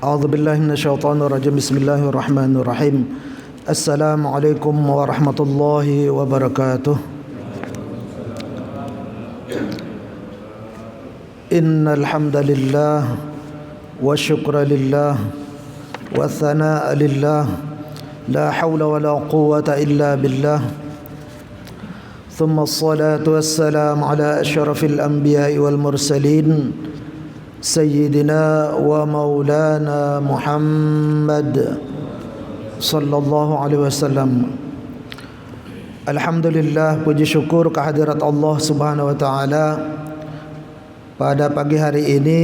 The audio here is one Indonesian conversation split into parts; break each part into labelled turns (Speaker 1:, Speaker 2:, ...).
Speaker 1: A'udzu billahi minasyaitonir rajim. Bismillahirrahmanirrahim. Assalamualaikum warahmatullahi wabarakatuh. Innal hamdalillah wa syukra lillah wa thanaa lillah la haula wa la quwwata illa billah. Thumma assalatu wassalamu ala asyrafil anbiya'i wal mursalin Sayyidina wa maulana Muhammad sallallahu alaihi wasallam. Alhamdulillah, puji syukur kehadirat Allah Subhanahu wa taala. Pada pagi hari ini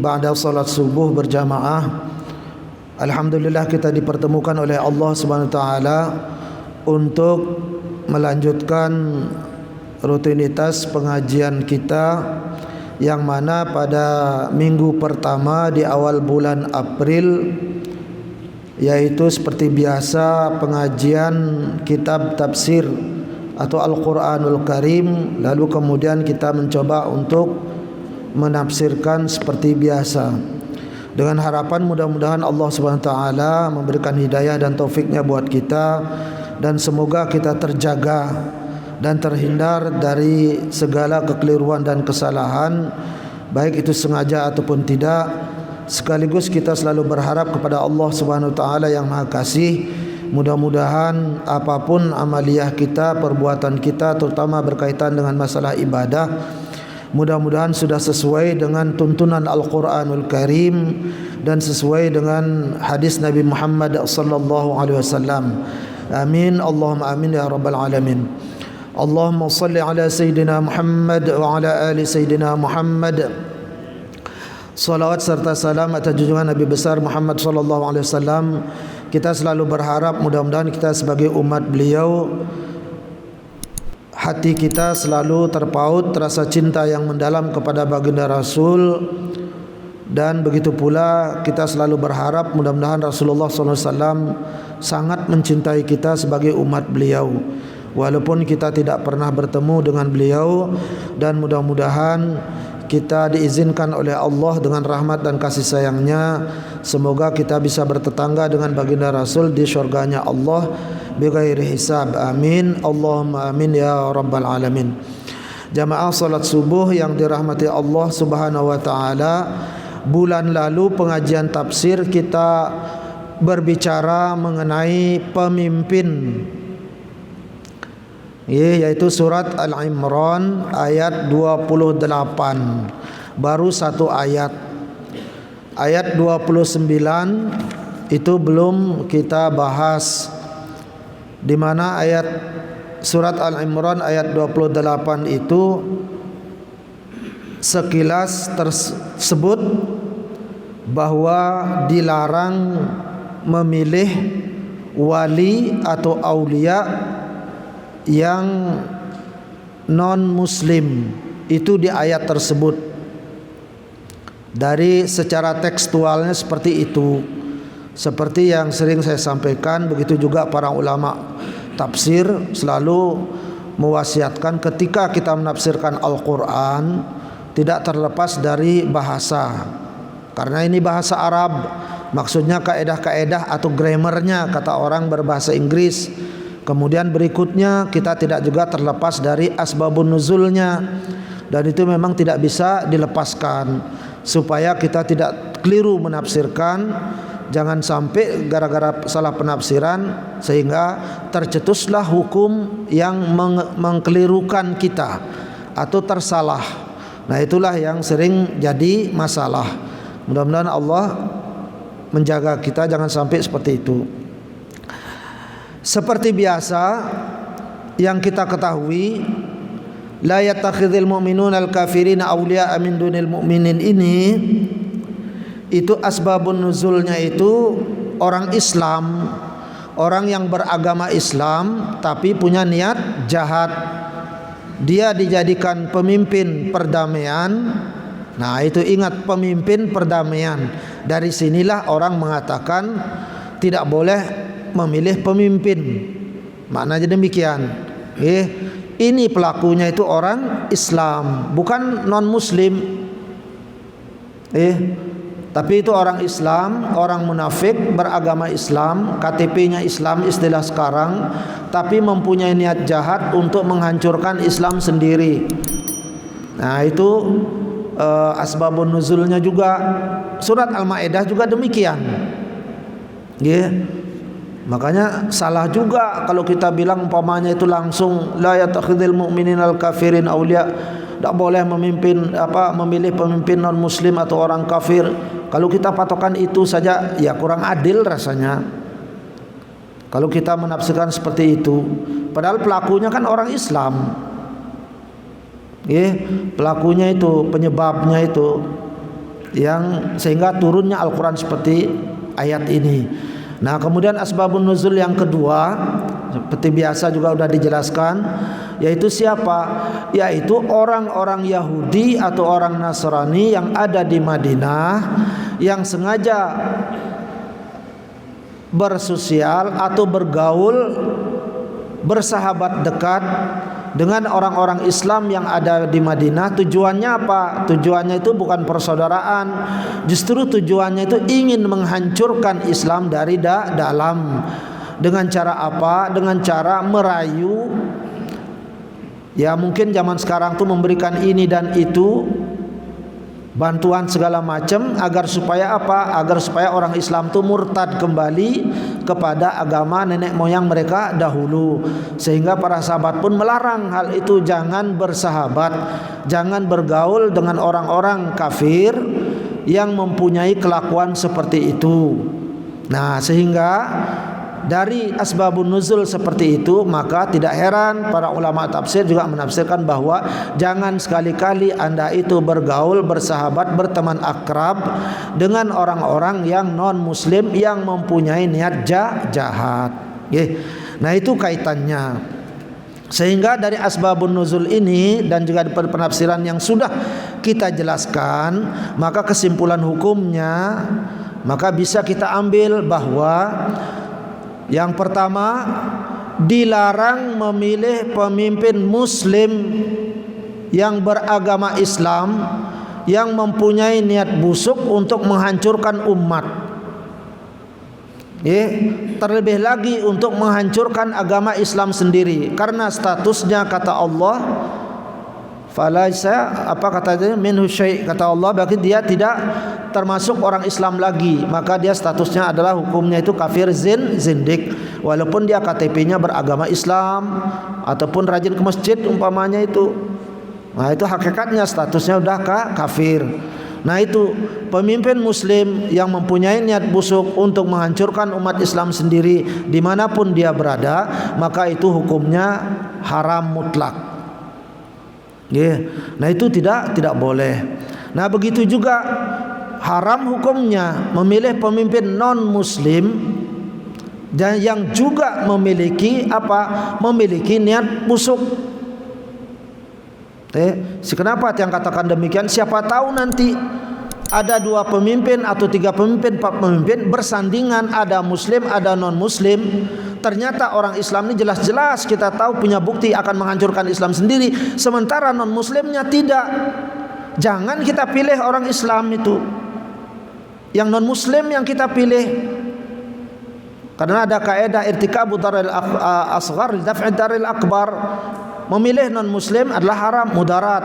Speaker 1: ba'da salat subuh berjamaah, alhamdulillah kita dipertemukan oleh Allah Subhanahu wa taala untuk melanjutkan rutinitas pengajian kita, yang mana pada minggu pertama di awal bulan April, yaitu seperti biasa pengajian kitab tafsir atau Al-Quranul Karim. Lalu kemudian kita mencoba untuk menafsirkan seperti biasa, dengan harapan mudah-mudahan Allah SWT memberikan hidayah dan taufiknya buat kita, dan semoga kita terjaga dan terhindar dari segala kekeliruan dan kesalahan, baik itu sengaja ataupun tidak. Sekaligus kita selalu berharap kepada Allah Subhanahu wa taala yang Maha Kasih, mudah-mudahan apapun amaliyah kita, perbuatan kita, terutama berkaitan dengan masalah ibadah, mudah-mudahan sudah sesuai dengan tuntunan Al-Quranul Karim dan sesuai dengan hadis Nabi Muhammad sallallahu alaihi wasallam. Amin, Allahumma amin ya rabbal alamin. Allahumma salli ala Sayyidina Muhammad wa ala ali Sayyidina Muhammad. Salawat serta salam atas junjungan Nabi besar Muhammad sallallahu alaihi wasallam. Kita selalu berharap mudah-mudahan kita sebagai umat beliau, hati kita selalu terpaut rasa cinta yang mendalam kepada baginda Rasul, dan begitu pula kita selalu berharap mudah-mudahan Rasulullah sallallahu alaihi wasallam sangat mencintai kita sebagai umat beliau, walaupun kita tidak pernah bertemu dengan beliau. Dan mudah-mudahan kita diizinkan oleh Allah dengan rahmat dan kasih sayangnya, semoga kita bisa bertetangga dengan baginda Rasul di syurganya Allah bighairi hisab. Amin, Allahumma amin ya rabbal alamin. Jamaah salat subuh yang dirahmati Allah Subhanahu wa taala, bulan lalu pengajian tafsir kita berbicara mengenai pemimpin, yaitu surat Al-Imran ayat 28. Baru satu ayat. Ayat 29 itu belum kita bahas, di mana ayat surat Al-Imran ayat 28 itu sekilas tersebut bahwa dilarang memilih wali atau aulia yang non muslim. Itu di ayat tersebut. Dari secara tekstualnya seperti itu, seperti yang sering saya sampaikan, begitu juga para ulama tafsir selalu mewasiatkan ketika kita menafsirkan Al-Quran tidak terlepas dari bahasa, karena ini bahasa Arab, maksudnya kaedah-kaedah atau grammarnya kata orang berbahasa Inggris. Kemudian berikutnya kita tidak juga terlepas dari asbabun nuzulnya, dan itu memang tidak bisa dilepaskan, supaya kita tidak keliru menafsirkan. Jangan sampai gara-gara salah penafsiran sehingga tercetuslah hukum yang mengkelirukan kita atau tersalah. Nah, itulah yang sering jadi masalah. Mudah-mudahan Allah menjaga kita jangan sampai seperti itu. Seperti biasa yang kita ketahui, la yattakhidhul mu'minuna al-kafirina awliya'a min dunil mu'minin, ini itu asbabun nuzulnya itu orang Islam, orang yang beragama Islam tapi punya niat jahat. Dia dijadikan pemimpin perdamaian. Nah, itu ingat, pemimpin perdamaian. Dari sinilah orang mengatakan tidak boleh memilih pemimpin. Maknanya demikian. Ini pelakunya itu orang Islam, bukan non muslim. Tapi itu orang Islam, orang munafik, beragama Islam, KTP-nya Islam istilah sekarang, tapi mempunyai niat jahat untuk menghancurkan Islam sendiri. Nah itu asbabun nuzulnya juga surat Al-Maidah juga demikian. Makanya salah juga kalau kita bilang umpamanya itu langsung la yattakhidul mu'minina al-kafirin auliya. Tak boleh memilih pemimpin non muslim atau orang kafir. Kalau kita patokan itu saja ya kurang adil rasanya. Kalau kita menafsirkan seperti itu, padahal pelakunya kan orang Islam. Pelakunya itu, penyebabnya itu yang sehingga turunnya Al-Quran seperti ayat ini. Nah kemudian asbabun nuzul yang kedua seperti biasa juga sudah dijelaskan, yaitu siapa? Yaitu orang-orang Yahudi atau orang Nasrani yang ada di Madinah yang sengaja bersosial atau bergaul, bersahabat dekat dengan orang-orang Islam yang ada di Madinah. Tujuannya apa? Tujuannya itu bukan persaudaraan, justru tujuannya itu ingin menghancurkan Islam dari dalam. Dengan cara apa? Dengan cara merayu. Ya mungkin zaman sekarang tuh memberikan ini dan itu, bantuan segala macam, agar supaya apa? Agar supaya orang Islam tuh murtad kembali kepada agama nenek moyang mereka dahulu. Sehingga para sahabat pun melarang hal itu, jangan bersahabat, jangan bergaul dengan orang-orang kafir yang mempunyai kelakuan seperti itu. Nah sehingga dari asbabun nuzul seperti itu, maka tidak heran para ulama tafsir juga menafsirkan bahwa jangan sekali-kali Anda itu bergaul, bersahabat, berteman akrab dengan orang-orang yang non muslim yang mempunyai niat jahat. Nah itu kaitannya. Sehingga dari asbabun nuzul ini dan juga dari penafsiran yang sudah kita jelaskan, maka kesimpulan hukumnya maka bisa kita ambil bahwa yang pertama, dilarang memilih pemimpin muslim yang beragama Islam yang mempunyai niat busuk untuk menghancurkan umat. Terlebih lagi untuk menghancurkan agama Islam sendiri, karena statusnya kata Allah, falaisa minhu syai', kata Allah, berarti dia tidak termasuk orang Islam lagi, maka dia statusnya adalah hukumnya itu kafir zindik, walaupun dia KTP-nya beragama Islam ataupun rajin ke masjid umpamanya itu. Nah itu hakikatnya statusnya udah kafir. Nah itu pemimpin muslim yang mempunyai niat busuk untuk menghancurkan umat Islam sendiri dimanapun dia berada, maka itu hukumnya haram mutlak. Nah itu tidak boleh. Nah begitu juga haram hukumnya memilih pemimpin non muslim dan yang juga memiliki memiliki niat busuk. Kenapa yang katakan demikian? Siapa tahu nanti ada 2 pemimpin atau 3 pemimpin, 4 pemimpin bersandingan, ada muslim, ada non muslim. Ternyata orang Islam ini jelas-jelas kita tahu punya bukti akan menghancurkan Islam sendiri, sementara non muslimnya tidak. Jangan kita pilih orang Islam itu, yang non muslim yang kita pilih. Karena ada kaidah irtikabu daril asghar li daf'i daril akbar. Memilih non muslim adalah haram, mudarat.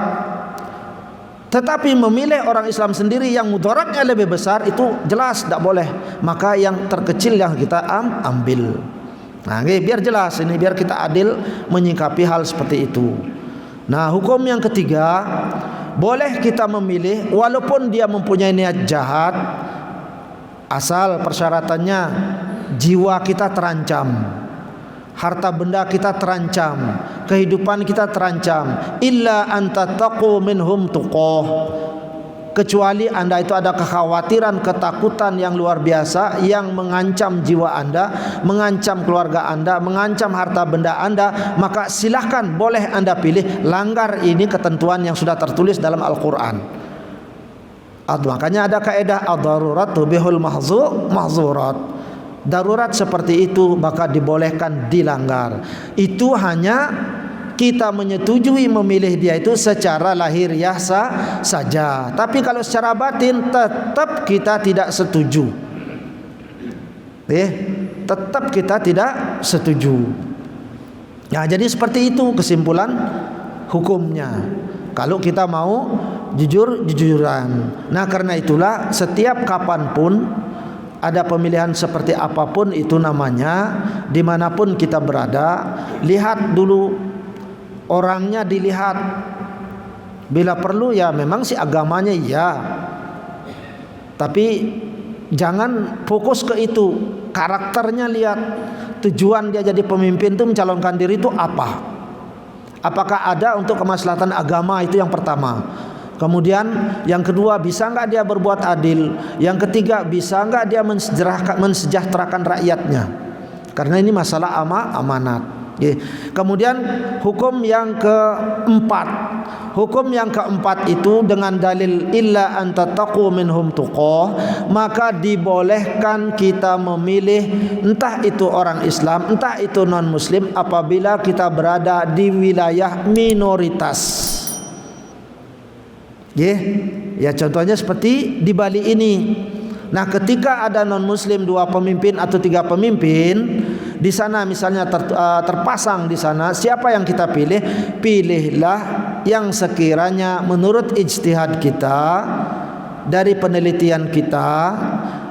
Speaker 1: Tetapi memilih orang Islam sendiri yang mudaratnya lebih besar itu jelas tidak boleh. Maka yang terkecil yang kita ambil. Nah, biar jelas ini, biar kita adil menyikapi hal seperti itu. Nah, hukum yang ketiga, boleh kita memilih walaupun dia mempunyai niat jahat, asal persyaratannya jiwa kita terancam, harta benda kita terancam, kehidupan kita terancam. Illa anta taqu minhum tuqah, kecuali Anda itu ada kekhawatiran, ketakutan yang luar biasa yang mengancam jiwa Anda, mengancam keluarga Anda, mengancam harta benda Anda, maka silahkan boleh Anda pilih. Langgar ini ketentuan yang sudah tertulis dalam Al-Quran. Makanya ada kaidah ad-darurat tubihul mahzurat. Darurat seperti itu maka dibolehkan dilanggar. Itu hanya kita menyetujui memilih dia itu secara lahiriah saja. Tapi kalau secara batin tetap kita tidak setuju. Tetap kita tidak setuju. Nah, jadi seperti itu kesimpulan hukumnya. Kalau kita mau jujur-jujuran. Nah, karena itulah setiap kapanpun ada pemilihan seperti apapun itu namanya, dimanapun kita berada, lihat dulu orangnya, dilihat. Bila perlu ya memang si agamanya iya, tapi jangan fokus ke itu. Karakternya lihat. Tujuan dia jadi pemimpin itu, mencalonkan diri itu apa? Apakah ada untuk kemaslahatan agama? Itu yang pertama. Kemudian yang kedua, bisa enggak dia berbuat adil? Yang ketiga, bisa enggak dia mensejahterakan rakyatnya? Karena ini masalah amanat. Kemudian hukum yang keempat. Hukum yang keempat itu dengan dalil illa an tattaqu minhum tuqah, maka dibolehkan kita memilih entah itu orang Islam, entah itu non muslim, apabila kita berada di wilayah minoritas. Ya contohnya seperti di Bali ini. Nah, ketika ada non muslim 2 pemimpin atau 3 pemimpin di sana, misalnya terpasang di sana, siapa yang kita pilih? Pilihlah yang sekiranya menurut ijtihad kita, dari penelitian kita,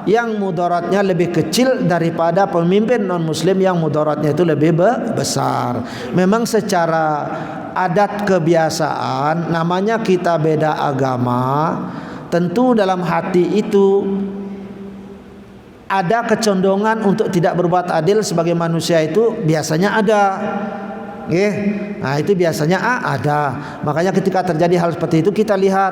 Speaker 1: yang mudaratnya lebih kecil daripada pemimpin non muslim yang mudaratnya itu lebih besar. Memang secara adat kebiasaan, namanya kita beda agama, tentu dalam hati itu ada kecondongan untuk tidak berbuat adil sebagai manusia, itu biasanya ada. Nah, itu biasanya ada. Makanya ketika terjadi hal seperti itu, kita lihat,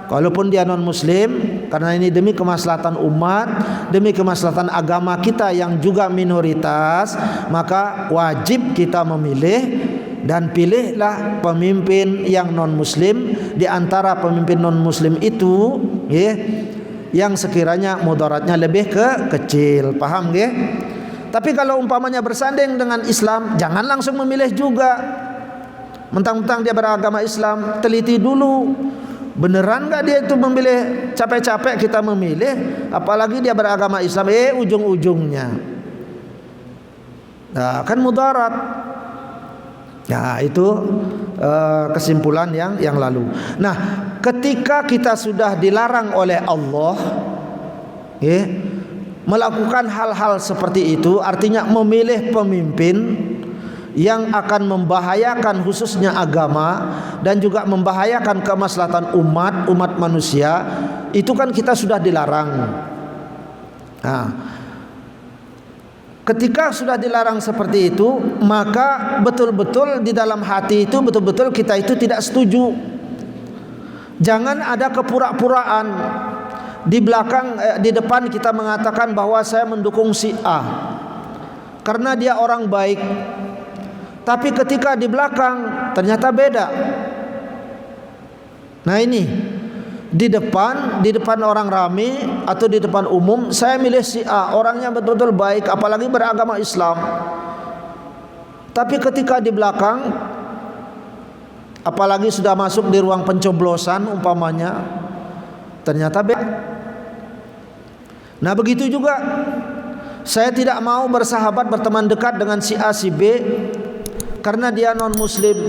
Speaker 1: walaupun dia non muslim, karena ini demi kemaslahatan umat, demi kemaslahatan agama kita yang juga minoritas, maka wajib kita memilih, dan pilihlah pemimpin yang non muslim di antara pemimpin non muslim itu, yang sekiranya mudaratnya lebih kecil. Paham nggih? Tapi kalau umpamanya bersanding dengan Islam, jangan langsung memilih juga. Mentang-mentang dia beragama Islam, teliti dulu. Beneran enggak dia itu memilih, capek-capek kita memilih, apalagi dia beragama Islam, ujung-ujungnya kan mudarat. Nah, itu kesimpulan yang lalu. Nah, ketika kita sudah dilarang oleh Allah melakukan hal-hal seperti itu, artinya memilih pemimpin yang akan membahayakan khususnya agama dan juga membahayakan kemaslahatan umat manusia, itu kan kita sudah dilarang. Nah, ketika sudah dilarang seperti itu, maka betul-betul di dalam hati itu betul-betul kita itu tidak setuju. Jangan ada kepura-puraan. Di belakang, di depan kita mengatakan bahwa saya mendukung si A karena dia orang baik, tapi ketika di belakang ternyata beda. Nah, ini di depan orang ramai atau di depan umum, saya milih si A, orangnya betul-betul baik, apalagi beragama Islam. Tapi ketika di belakang, apalagi sudah masuk di ruang pencoblosan umpamanya, ternyata beda. Nah, begitu juga saya tidak mau bersahabat, berteman dekat dengan si A, si B karena dia non muslim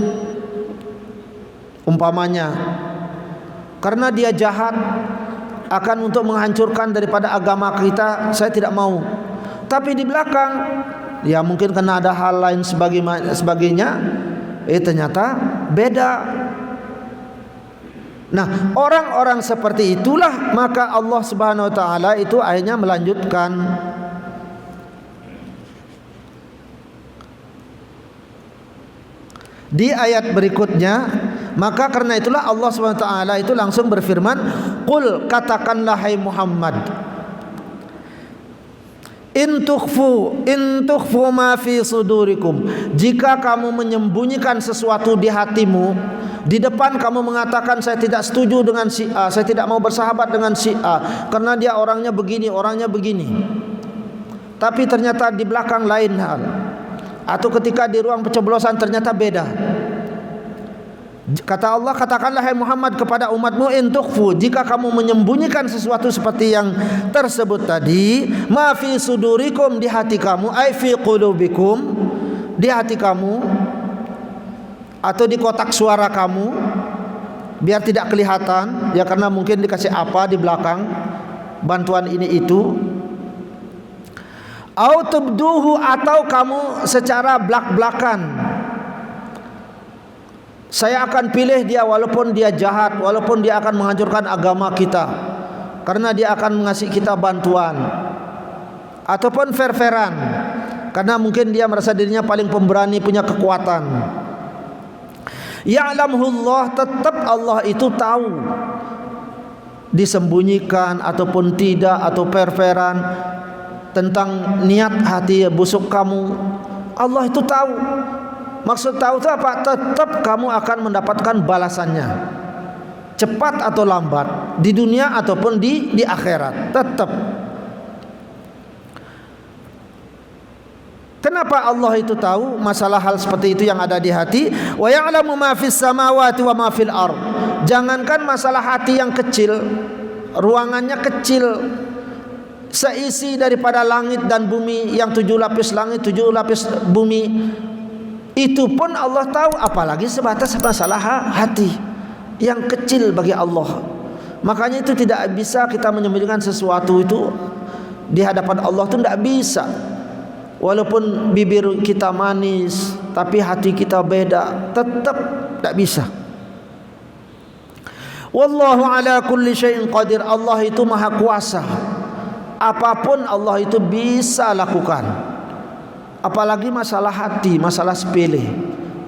Speaker 1: umpamanya, karena dia jahat, akan untuk menghancurkan daripada agama kita, saya tidak mau. Tapi di belakang ya mungkin karena ada hal lain sebagainya, ternyata beda. Nah, orang-orang seperti itulah maka Allah Subhanahu wa taala itu akhirnya melanjutkan, di ayat berikutnya, maka karena itulah Allah Subhanahu wa taala itu langsung berfirman, "Qul, katakanlah hai Muhammad, in tukhfu ma fi sudurikum, jika kamu menyembunyikan sesuatu di hatimu, di depan kamu mengatakan saya tidak setuju dengan si A, saya tidak mau bersahabat dengan si A karena dia orangnya begini, orangnya begini, tapi ternyata di belakang lain hal, atau ketika di ruang pencoblosan ternyata beda. Kata Allah, katakanlah hai Muhammad kepada umatmu, in tukhfu, jika kamu menyembunyikan sesuatu seperti yang tersebut tadi, ma fi sudurikum, di hati kamu, ai fi qulubikum, di hati kamu atau di kotak suara kamu, biar tidak kelihatan ya, karena mungkin dikasih apa di belakang, bantuan ini itu. Au tubduhu, atau kamu secara belak-belakan, saya akan pilih dia walaupun dia jahat, walaupun dia akan menghancurkan agama kita, karena dia akan mengasih kita bantuan. Ataupun fair-fairan, karena mungkin dia merasa dirinya paling pemberani, punya kekuatan. Ya'lamuhullah, tetap Allah itu tahu, disembunyikan ataupun tidak, atau fair-fairan tentang niat hati busuk kamu, Allah itu tahu. Maksud tahu itu apa? Tetap kamu akan mendapatkan balasannya, cepat atau lambat, di dunia ataupun di akhirat, tetap. Kenapa Allah itu tahu masalah hal seperti itu yang ada di hati? Wa ya'lamu ma fis samawati wa ma fil ard. Jangankan masalah hati yang kecil, ruangannya kecil, seisi daripada langit dan bumi, yang 7 lapis langit, 7 lapis bumi, itu pun Allah tahu, apalagi sebatas masalah hati yang kecil bagi Allah. Makanya itu tidak bisa kita menyembunyikan sesuatu itu di hadapan Allah, itu tidak bisa. Walaupun bibir kita manis, tapi hati kita beda, tetap tidak bisa. Wallahu ala kulli syai'in qadir. Allah itu maha kuasa, apapun Allah itu bisa lakukan. Apalagi masalah hati, masalah sepele,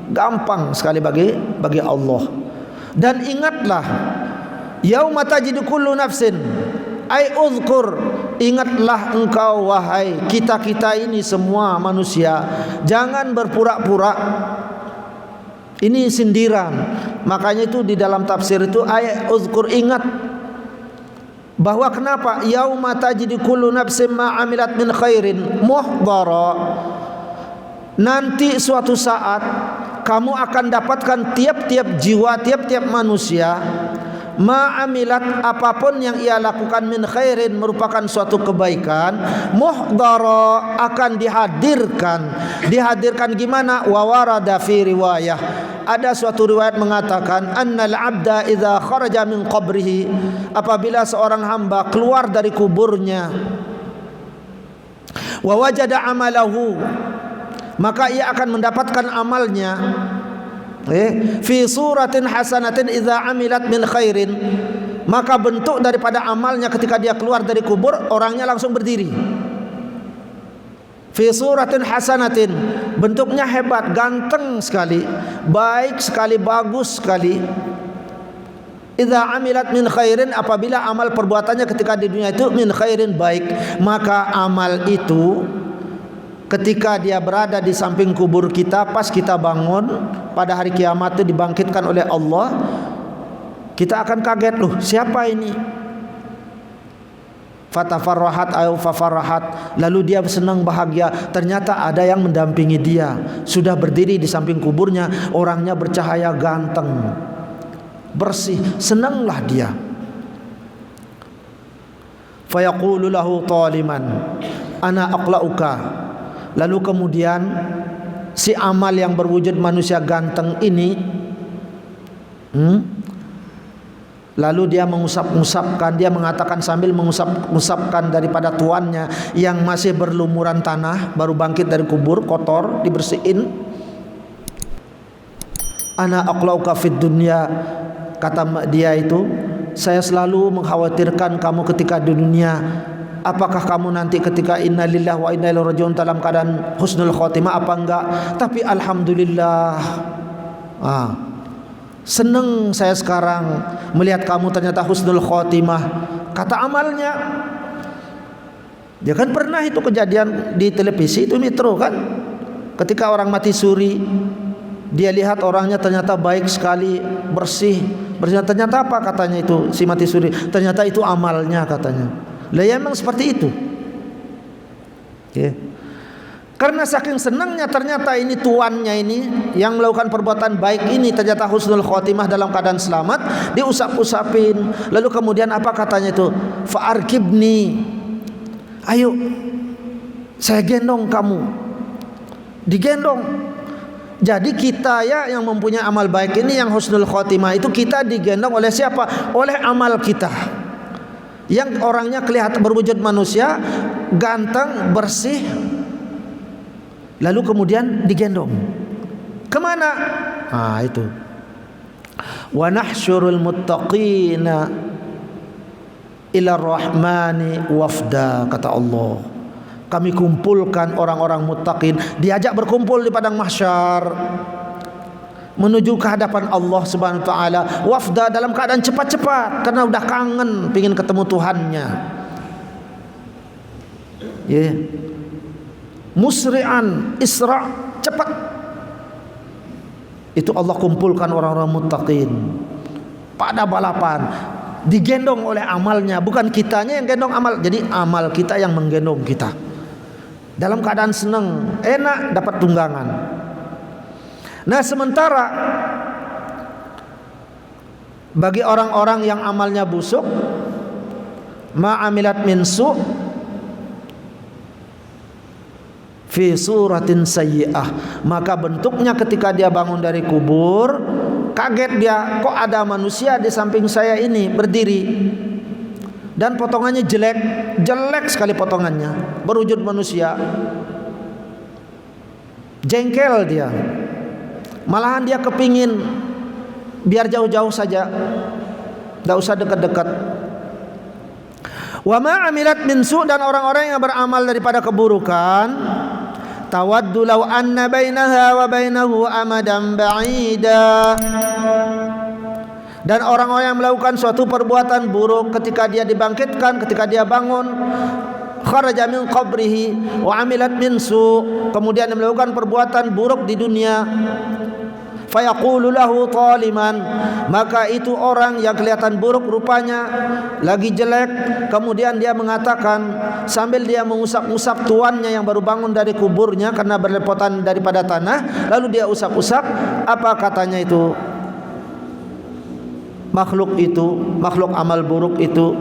Speaker 1: gampang sekali bagi Allah. Dan ingatlah, yauma tajidu kullu nafsin, ai uzkur, ingatlah engkau wahai kita ini semua manusia, jangan berpura-pura. Ini sindiran. Makanya itu di dalam tafsir itu ayat uzkur, ingat bahwa kenapa yauma tajidu kullu nafsin ma amilat min khairin muhdara, nanti suatu saat kamu akan dapatkan tiap-tiap jiwa, tiap-tiap manusia, ma'amilat, apapun yang ia lakukan min khairin, merupakan suatu kebaikan, muhdara, akan dihadirkan gimana? Wa warada fi riwayah, ada suatu riwayat mengatakan, annal abda idza kharaja min qabrihi, apabila seorang hamba keluar dari kuburnya, wa wajada amalahu, maka ia akan mendapatkan amalnya, fi suratin hasanatin idza amilat min khairin, maka bentuk daripada amalnya ketika dia keluar dari kubur, orangnya langsung berdiri. Fi suratin hasanatin, bentuknya hebat, ganteng sekali, baik sekali, bagus sekali. Idza amilat min khairin, apabila amal perbuatannya ketika di dunia itu min khairin, baik, maka amal itu ketika dia berada di samping kubur kita, pas kita bangun pada hari kiamat itu dibangkitkan oleh Allah, kita akan kaget, loh siapa ini? Fatafarrahat ayu fafarrahat, lalu dia senang bahagia, ternyata ada yang mendampingi dia, sudah berdiri di samping kuburnya, orangnya bercahaya, ganteng, bersih, senanglah dia. Fayaqulu lahu taliman ana aqlauka, lalu kemudian si amal yang berwujud manusia ganteng ini, lalu dia mengusap-usapkan, dia mengatakan sambil mengusap-usapkan daripada tuannya yang masih berlumuran tanah, baru bangkit dari kubur, kotor, dibersihin. Ana aqlauka fid dunya, kata dia itu, saya selalu mengkhawatirkan kamu ketika di dunia. Apakah kamu nanti ketika inna lillahi wa inna ilaihi rajiun dalam keadaan husnul khotimah apa enggak? Tapi alhamdulillah, senang saya sekarang melihat kamu ternyata husnul khotimah. Kata amalnya, dia kan pernah itu kejadian di televisi itu Metro kan, ketika orang mati suri, dia lihat orangnya ternyata baik sekali, bersih. Ternyata apa katanya itu si mati suri? Ternyata itu amalnya katanya. Lah ya memang seperti itu. Karena saking senangnya ternyata ini tuannya ini yang melakukan perbuatan baik ini ternyata husnul khotimah dalam keadaan selamat, diusap-usapin. Lalu kemudian apa katanya itu? Fa'arkibni, ayo saya gendong kamu. Digendong. Jadi kita ya yang mempunyai amal baik ini yang husnul khotimah itu kita digendong oleh siapa? Oleh amal kita. Yang orangnya kelihatan berwujud manusia, ganteng, bersih. Lalu kemudian digendong. Kemana? Ah itu. Wa nahsyurul muttaqina ila rahmani wafda, kata Allah. Kami kumpulkan orang-orang muttaqin, diajak berkumpul di padang mahsyar menuju ke hadapan Allah Subhanahu wa taala, wafda, dalam keadaan cepat-cepat karena udah kangen pengin ketemu Tuhannya. Yeah. Musri'an, isra', cepat. Itu Allah kumpulkan orang-orang muttaqin pada balapan, digendong oleh amalnya, bukan kitanya yang gendong amal. Jadi amal kita yang menggendong kita. Dalam keadaan senang, enak, dapat tunggangan. Nah, sementara bagi orang-orang yang amalnya busuk, ma'amilat min su' fi suratin sayyi'ah, maka bentuknya ketika dia bangun dari kubur, kaget dia, kok ada manusia di samping saya ini berdiri, dan potongannya jelek sekali potongannya, berwujud manusia. Jengkel dia, malahan dia kepingin biar jauh-jauh saja, tidak usah dekat-dekat. Wa ma amilat min su', dan orang-orang yang beramal daripada keburukan, tawaddu law anna bainaha wa bainahu amadan ba'ida, dan orang-orang yang melakukan suatu perbuatan buruk ketika dia dibangkitkan, ketika dia bangun, kharaja min qabrihi wa amilat min su', kemudian dia melakukan perbuatan buruk di dunia, fayaqulu lahu taliman, maka itu orang yang kelihatan buruk rupanya, lagi jelek, kemudian dia mengatakan sambil dia mengusap-usap tuannya yang baru bangun dari kuburnya karena berlepotan daripada tanah, lalu dia usap-usap, apa katanya itu? Makhluk amal buruk itu,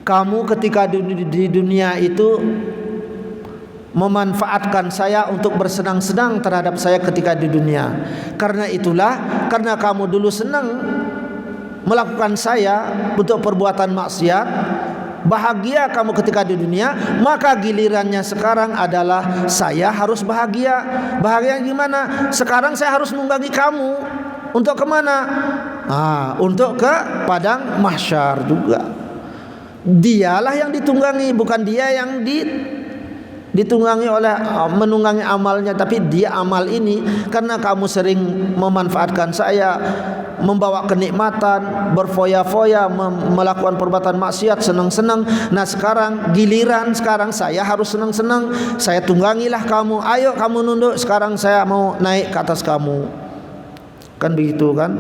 Speaker 1: kamu ketika di dunia itu memanfaatkan saya untuk bersenang-senang terhadap saya ketika di dunia. Karena itulah, karena kamu dulu senang melakukan saya untuk perbuatan maksiat, bahagia kamu ketika di dunia, maka gilirannya sekarang adalah saya harus bahagia. Bahagia gimana? Sekarang saya harus nunggangi kamu. Untuk kemana? Untuk ke padang mahsyar juga. Dialah yang ditunggangi, bukan dia yang ditunggangi oleh menunggangi amalnya, tapi dia amal ini karena kamu sering memanfaatkan saya, membawa kenikmatan, berfoya-foya, melakukan perbuatan maksiat, senang-senang. Nah sekarang giliran sekarang saya harus senang-senang, saya tunggangilah kamu. Ayo kamu nunduk, sekarang saya mau naik ke atas kamu. Kan begitu kan?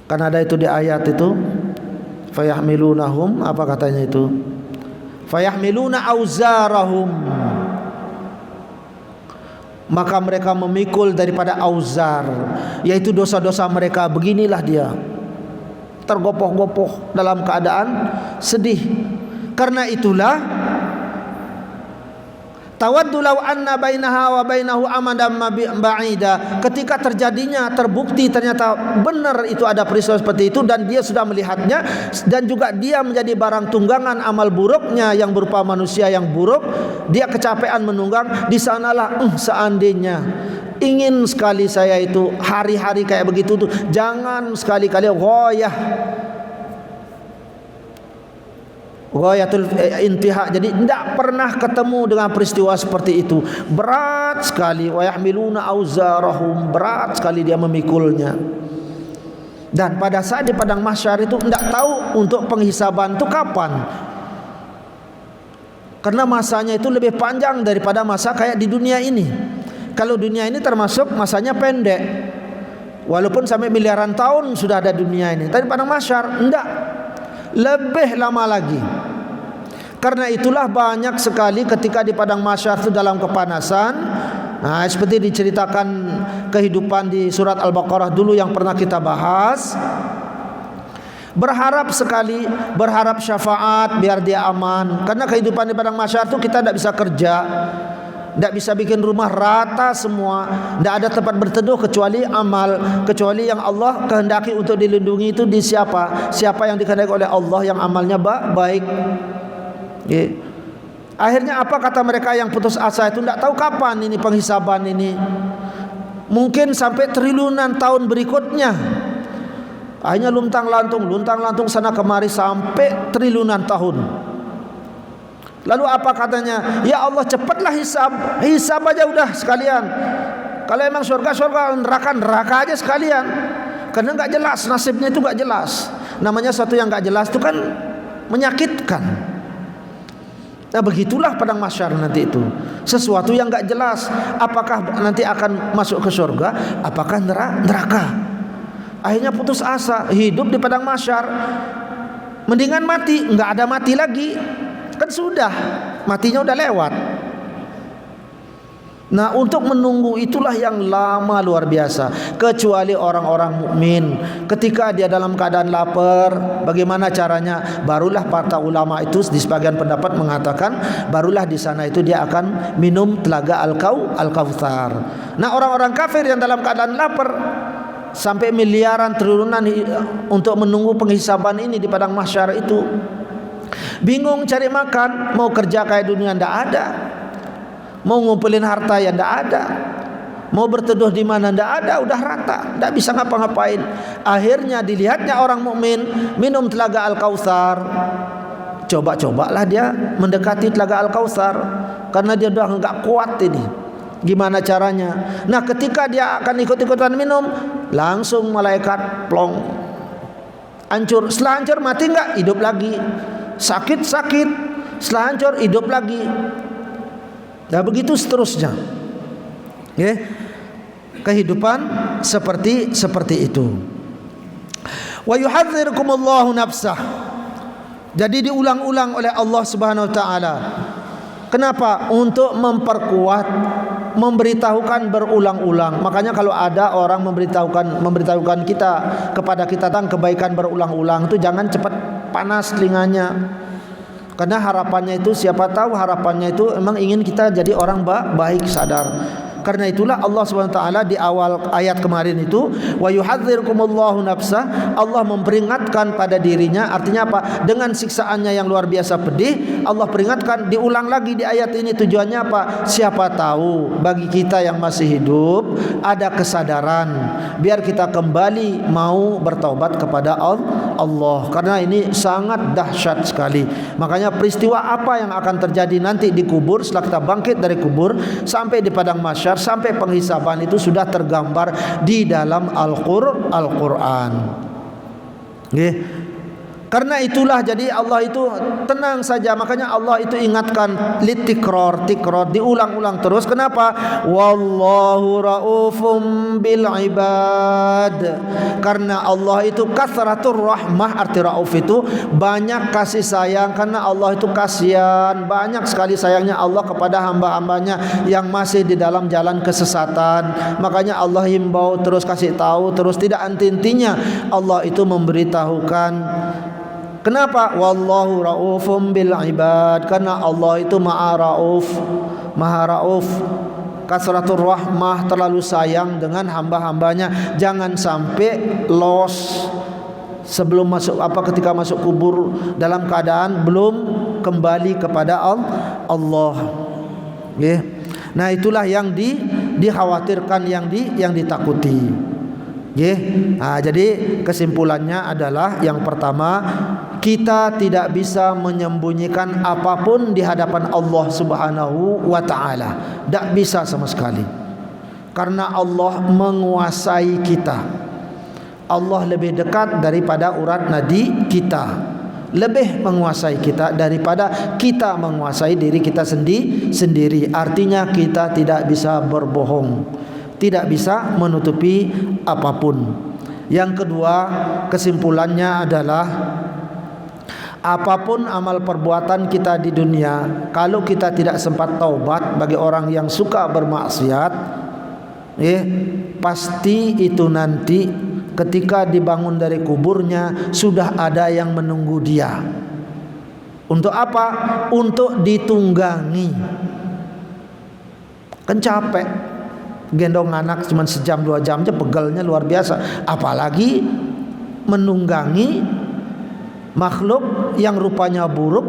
Speaker 1: Kan ada itu di ayat itu, fayahmilunahum, apa katanya itu? Fayahmiluna auzarahum, maka mereka memikul daripada auzar, yaitu dosa-dosa mereka. Beginilah dia, tergopoh-gopoh dalam keadaan sedih. Karena itulah tawaddu law anna bainaha wa bainahu amadan ba'ida, ketika terjadinya, terbukti ternyata benar itu ada peristiwa seperti itu dan dia sudah melihatnya, dan juga dia menjadi barang tunggangan amal buruknya yang berupa manusia yang buruk, dia kecapean menunggang. Di sanalah seandainya ingin sekali saya itu hari-hari kayak begitu tuh, jangan sekali-kali ghayatul intiha, jadi tidak pernah ketemu dengan peristiwa seperti itu. Berat sekali. Wa yahmiluna auzarahum, berat sekali dia memikulnya. Dan pada saat di padang mahsyar itu tidak tahu untuk penghisaban itu kapan, karena masanya itu lebih panjang daripada masa kayak di dunia ini. Kalau dunia ini termasuk masanya pendek, walaupun sampai miliaran tahun sudah ada dunia ini, tapi padang mahsyar enggak, lebih lama lagi. Karena itulah banyak sekali ketika di padang mahsyar itu dalam kepanasan. Nah, seperti diceritakan kehidupan di surat Al-Baqarah dulu yang pernah kita bahas. Berharap sekali, berharap syafaat biar dia aman. Karena kehidupan di padang mahsyar itu kita tidak bisa kerja, tidak bisa bikin rumah rata semua, tidak ada tempat berteduh kecuali amal, kecuali yang Allah kehendaki untuk dilindungi itu di siapa? Siapa yang dikehendaki oleh Allah yang amalnya baik. Akhirnya apa kata mereka yang putus asa itu? Tidak tahu kapan ini penghisaban ini. Mungkin sampai triliunan tahun berikutnya. Akhirnya luntang lantung sana kemari sampai triliunan tahun. Lalu apa katanya? Ya Allah, cepatlah hisab aja udah sekalian. Kalau emang surga, neraka aja sekalian. Karena nggak jelas nasibnya, itu nggak jelas. Namanya satu yang nggak jelas itu kan menyakitkan. Nah, begitulah padang mahsyar nanti itu. Sesuatu yang nggak jelas. Apakah nanti akan masuk ke surga? Apakah neraka? Akhirnya putus asa, hidup di padang mahsyar. Mendingan mati, nggak ada mati lagi. Kan sudah, matinya udah lewat. Nah, untuk menunggu itulah yang lama luar biasa. Kecuali orang-orang mukmin, ketika dia dalam keadaan lapar, bagaimana caranya? Barulah para ulama itu di sebagian pendapat mengatakan, barulah di sana itu dia akan minum telaga Al-Kautsar. Nah, orang-orang kafir yang dalam keadaan lapar sampai miliaran triliunan untuk menunggu penghisaban ini di padang mahsyar itu, bingung cari makan, mau kerja kayak dunia ndak ada, mau ngumpulin harta ya ndak ada, mau berteduh di mana ndak ada, udah rata, ndak bisa ngapa-ngapain. Akhirnya dilihatnya orang mukmin minum telaga Al-Kautsar. Coba-cobalah dia mendekati telaga Al-Kautsar karena dia udah enggak kuat ini. Gimana caranya? Nah, ketika dia akan ikut-ikutan minum, langsung malaikat plong, hancur. Setelah hancur mati enggak? Hidup lagi. Sakit. Setelah hancur hidup lagi. Nah, begitu seterusnya. Kehidupan seperti itu. Wa yuhadzirukumullahu nafsah. Jadi diulang-ulang oleh Allah Subhanahu wa taala. Kenapa? Untuk memperkuat, memberitahukan berulang-ulang. Makanya kalau ada orang memberitahukan kita kepada kita tentang kebaikan berulang-ulang, itu jangan cepat panas telinganya. Karena harapannya itu, siapa tahu harapannya itu memang ingin kita jadi orang baik, sadar. Karena itulah Allah SWT di awal ayat kemarin itu, wa yuhadzirukumullahu nafsah, Allah memperingatkan pada dirinya. Artinya apa? Dengan siksaannya yang luar biasa pedih, Allah peringatkan, diulang lagi di ayat ini. Tujuannya apa? Siapa tahu bagi kita yang masih hidup ada kesadaran, biar kita kembali mau bertaubat kepada Allah. Karena ini sangat dahsyat sekali. Makanya peristiwa apa yang akan terjadi nanti di kubur, setelah kita bangkit dari kubur sampai di padang mahsyar, sampai penghisaban, itu sudah tergambar di dalam Al-Quran. Karena itulah jadi Allah itu tenang saja. Makanya Allah itu ingatkan tikror, diulang-ulang terus. Kenapa? Wallahu raufum bil ibad. Karena Allah itu kathratur rahmah. Arti rauf itu banyak kasih sayang. Karena Allah itu kasihan, banyak sekali sayangnya Allah kepada hamba-hambanya yang masih di dalam jalan kesesatan. Makanya Allah himbau terus, kasih tahu terus, tidak henti-hentinya Allah itu memberitahukan. Kenapa? Wallahu raufum bil ibad. Karena Allah itu maha rauf, kasratur rahmah, terlalu sayang dengan hamba-hambanya. Jangan sampai los sebelum masuk ketika masuk kubur dalam keadaan belum kembali kepada Allah. Nah, itulah yang dikhawatirkan, yang ditakuti. Jadi kesimpulannya adalah yang pertama, kita tidak bisa menyembunyikan apapun di hadapan Allah Subhanahu wa taala. Tak bisa sama sekali. Karena Allah menguasai kita. Allah lebih dekat daripada urat nadi kita. Lebih menguasai kita daripada kita menguasai diri kita sendiri. Artinya kita tidak bisa berbohong, tidak bisa menutupi apapun. Yang kedua, kesimpulannya adalah Apapun amal perbuatan kita di dunia, kalau kita tidak sempat taubat, bagi orang yang suka bermaksiat, pasti itu nanti ketika dibangun dari kuburnya sudah ada yang menunggu dia. Untuk apa? Untuk ditunggangi. Kan capek gendong anak cuma sejam 2 jam aja, pegelnya luar biasa, apalagi menunggangi makhluk yang rupanya buruk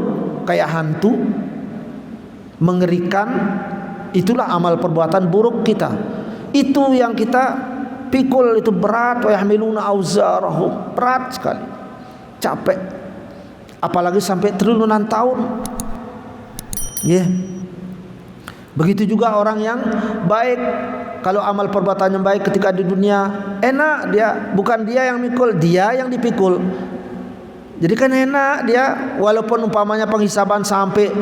Speaker 1: kayak hantu, mengerikan. Itulah amal perbuatan buruk kita. Itu yang kita pikul, itu berat. Wa yahmiluna auzarahum, berat sekali, capek, apalagi sampai triliunan tahun. Begitu juga orang yang baik, kalau amal perbuatannya baik ketika di dunia enak, dia bukan dia yang mikul, dia yang dipikul. Jadi kan enak dia, walaupun umpamanya penghisaban sampai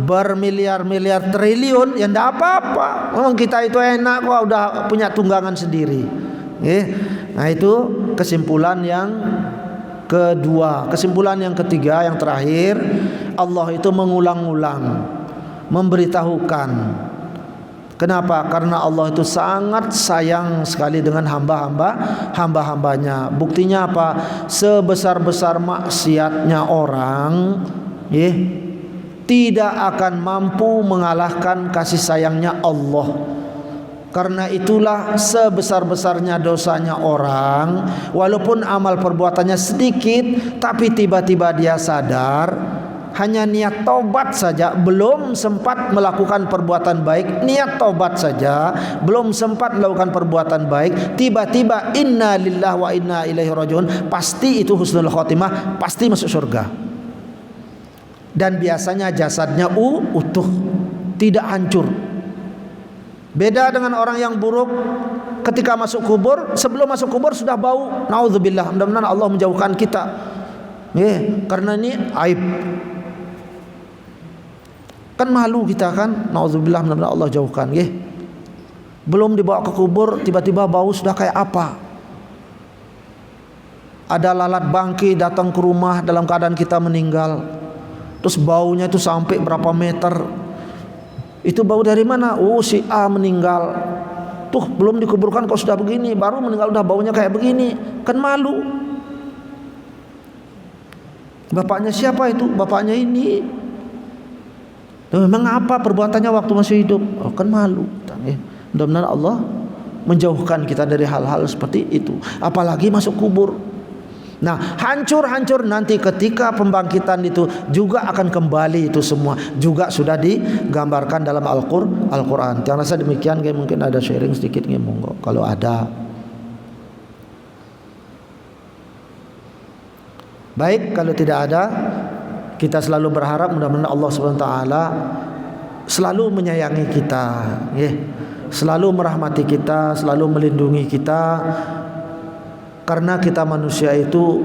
Speaker 1: bermiliar-miliar triliun, ya enggak apa-apa. Memang kita itu enak kok, udah punya tunggangan sendiri. Nah itu kesimpulan yang kedua. Kesimpulan yang ketiga, yang terakhir, Allah itu mengulang-ulang memberitahukan. Kenapa? Karena Allah itu sangat sayang sekali dengan hamba-hambanya. Buktinya apa? Sebesar-besar maksiatnya orang, tidak akan mampu mengalahkan kasih sayangnya Allah. Karena itulah sebesar-besarnya dosanya orang, walaupun amal perbuatannya sedikit, tapi tiba-tiba dia sadar, hanya niat taubat saja, belum sempat melakukan perbuatan baik, niat taubat saja, belum sempat melakukan perbuatan baik, tiba-tiba inna lillahi wa inna ilaihi rajiun, pasti itu husnul khotimah, pasti masuk surga. Dan biasanya jasadnya utuh, tidak hancur. Beda dengan orang yang buruk, ketika masuk kubur, sebelum masuk kubur sudah bau. Naudzubillah, mudah-mudahan Allah menjauhkan kita. Karena ini aib. Kan malu kita kan, naudzubillah, mudah-mudahan Allah jauhkan. Belum dibawa ke kubur, tiba-tiba bau sudah kayak apa? Ada lalat bangkai datang ke rumah dalam keadaan kita meninggal, terus baunya itu sampai berapa meter. Itu bau dari mana? Si A meninggal. Tuh belum dikuburkan kok sudah begini, baru meninggal udah baunya kayak begini. Kan malu. Bapaknya siapa itu? Bapaknya ini. Memang apa perbuatannya waktu masih hidup? Kan malu. Mudah-mudahan Allah menjauhkan kita dari hal-hal seperti itu, apalagi masuk kubur. Nah, hancur-hancur nanti ketika pembangkitan itu juga akan kembali, itu semua juga sudah digambarkan dalam Al-Quran. Yang rasa demikian, mungkin ada sharing sedikit, monggo kalau ada. Baik, kalau tidak ada, kita selalu berharap mudah-mudahan Allah SWT selalu menyayangi kita, selalu merahmati kita, selalu melindungi kita. Karena kita manusia itu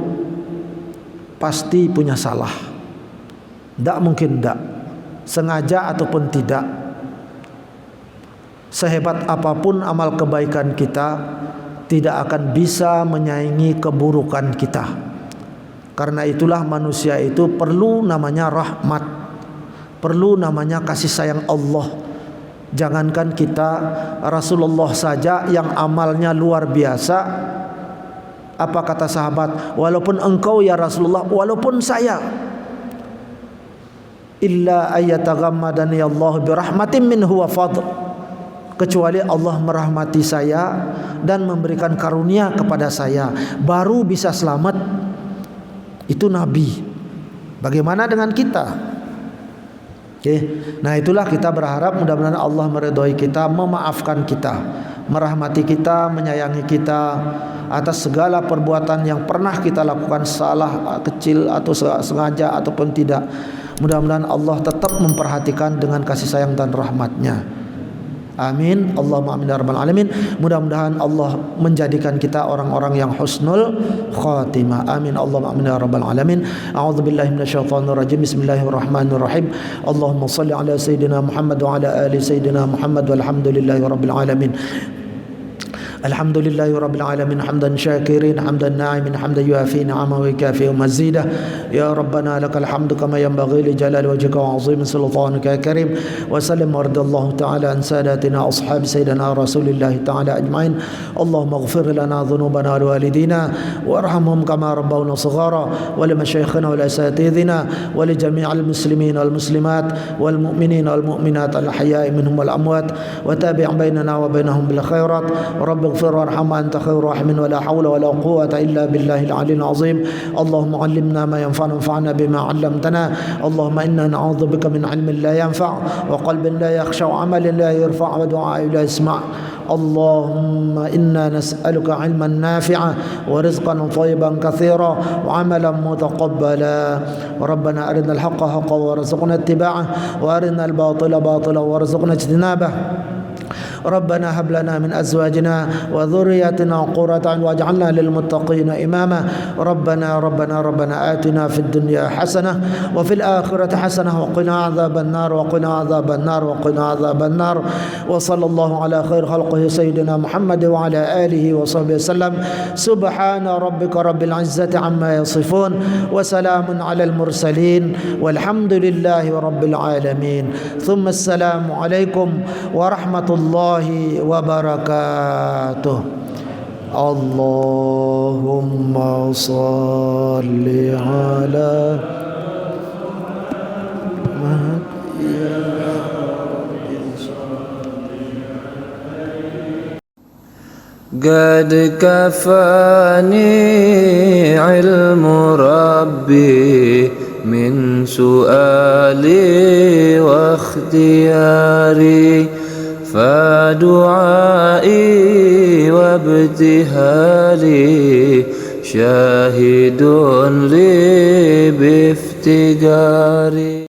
Speaker 1: pasti punya salah, tidak mungkin tidak, sengaja ataupun tidak. Sehebat apapun amal kebaikan kita, tidak akan bisa menyaingi keburukan kita. Karena itulah manusia itu perlu namanya rahmat, perlu namanya kasih sayang Allah. Jangankan kita, Rasulullah saja yang amalnya luar biasa. Apa kata sahabat? Walaupun engkau ya Rasulullah, walaupun saya, illa ayyataghammadani Allah birahmatin minhu wa fadl, kecuali Allah merahmati saya dan memberikan karunia kepada saya, baru bisa selamat. Itu Nabi. Bagaimana dengan kita? Nah itulah kita berharap mudah-mudahan Allah meridhai kita, memaafkan kita, merahmati kita, menyayangi kita atas segala perbuatan yang pernah kita lakukan, salah kecil atau sengaja ataupun tidak. Mudah-mudahan Allah tetap memperhatikan dengan kasih sayang dan rahmatnya. Amin. Allahumma amin ya rabbal alamin. Mudah-mudahan Allah menjadikan kita orang-orang yang husnul khatimah. Amin. Allahumma amin ya rabbal alamin. A'udzubillahi minasyaitonir rajim. Bismillahirrahmanirrahim. Allahumma shalli ala sayyidina Muhammad wa ala ali sayyidina Muhammad walhamdulillahi rabbil alamin. Alhamdulillahi rabbil alamin hamdan syakirin hamdan na'imin hamdan yuafi ni'amahu wa yukafi mazidah. Ya Rabbana lakal hamdu kama yanbaghi li jalali wajhika wa 'azimi sultanika ya karim. Wa sallim radallahu ta'ala an sadatina ashab sayyidina Rasulillah ta'ala ajma'in. Allahumma ighfir lana dhunubana wa walidina warhamhum kama rabbawna shighara wa li masyayikhina wa li asatidhina wa li jami'il muslimin wal muslimat wal mu'minin wal mu'minat al ahya'i minhum wal amwat wa tabi' bainana wa bainahum bil khairat. Rabbi اغفر وارحم أنت خير راحمين ولا حول ولا قوة إلا بالله العلي العظيم. اللهم علمنا ما ينفعنا وانفعنا بما علمتنا. اللهم إنا نعوذ بك من علم لا ينفع وقلب لا يخشع وعمل لا يرفع ودعاء لا يسمع. اللهم إنا نسألك علما نافعا ورزقا طيبا كثيرا وعملا متقبلا. ربنا أرنا الحق حقا وارزقنا اتباعه وأرنا الباطل باطلا وارزقنا اجتنابه. ربنا هب لنا من أزواجنا وذرياتنا قرة أعين واجعلنا للمتقين إماما. ربنا آتنا في الدنيا حسنة وفي الآخرة حسنة وقنا عذاب النار. وصلى الله على خير خلقه سيدنا محمد وعلى آله وصحبه وسلم. سبحان ربك رب العزة عما يصفون وسلام على المرسلين والحمد لله رب العالمين. ثم السلام عليكم ورحمة الله وبركاته. اللهم صل على
Speaker 2: قد كفاني علم ربي من سؤالي واختياري فدعائي وابتهالي شاهد لي بافتقاري.